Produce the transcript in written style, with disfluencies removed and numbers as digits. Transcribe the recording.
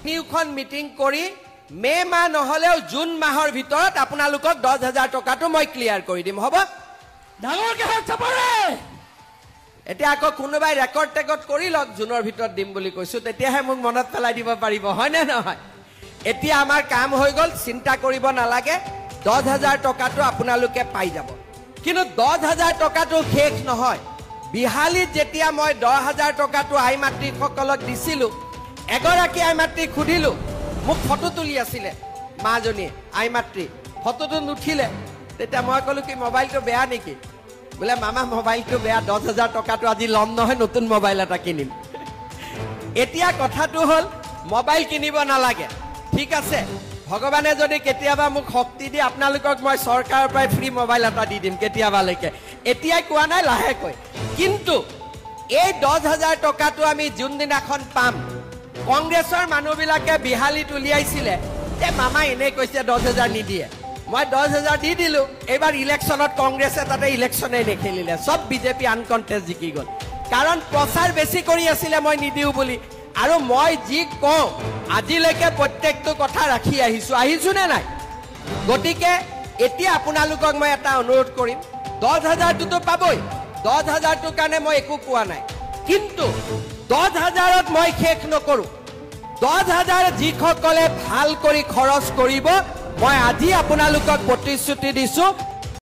তিনিওখন মিটিং কৰি মে মাহ নহলেও জুন মাহৰ ভিতৰত আপোনালোকক 10,000 টকাটো মই ক্লিয়াৰ কৰি দিম হ'ব ডাঙৰকে হাত চাপৰে এতিয়া আকৌ কোনোবাই ৰেকৰ্ড টেকৰ্ড কৰি লওক জুনৰ ভিতৰত দিম বুলি কৈছো তেতিয়াহে মোক মনত পেলাই দিব পাৰিব হয় নে নহয় এতিয়া আমাৰ কাম হৈ গল চিন্তা কৰিব নালাগে 10,000 টকাটো আপোনালোকে পাই যাব কিন্তু 10,000 টকাটো শেষ নহয় বিহালীত যেতিয়া মই 10,000 টকাটো আই মাতৃ সকলক দিছিলো এগৰাকী আই মাতৃ খুদিলো মোক ফটো তুলি আছিলে মাজনী আই মাতৃ ফটোটো নুঠিলে তেতিয়া মই কলো কি মোবাইলটো বেয়া নেকি বলে মামা মোবাইলটো বেয়া 10,000 টকাটো আজি লম নহয় নতুন মোবাইল এটা কিনিম এতিয়া কথাটো হল মোবাইল কিনিব নালাগে ঠিক আছে ভগৱানে যদি কেতিয়াবা মোক শক্তি দি আপোনালোকক মই চৰকাৰৰ পৰা ফ্ৰী মোবাইল এটা দি দিম কেতিয়াবালৈকে এতিয়াই কোৱা নাই লাহেকৈ কিন্তু এই 10,000 টকাটো আমি যোনদিনাখন পাম কংগ্ৰেছৰ মানুহবিলাকে বিহালীত উলিয়াইছিলে যে মামা এনে কৈছে 10,000 নিদিয়ে মই 10,000 দি দিলো এবাৰ ইলেকশ্যনত কংগ্ৰেছে তাতে ইলেকশ্যনে নেখেলিলে সব বিজেপি আনকণ্টেষ্ট জিকি গল কাৰণ প্ৰচাৰ বেছি কৰি আছিলে মই নিদিও বুলি আৰু মই যি কওঁ আজিলৈকে প্ৰত্যেকটো কথা ৰাখি আহিছো নে নাই গতিকে এতিয়া আপোনালোকক মই এটা অনুৰোধ কৰিম 10,000টো পাবই 10,000টোৰ কাৰণে মই একো কোৱা নাই কিন্তু 10,000ত মই শেষ নকৰো 10,000 যিসকলে ভাল কৰি খৰচ কৰিব মই আজি আপোনালোকক প্ৰতিশ্ৰুতি দিছো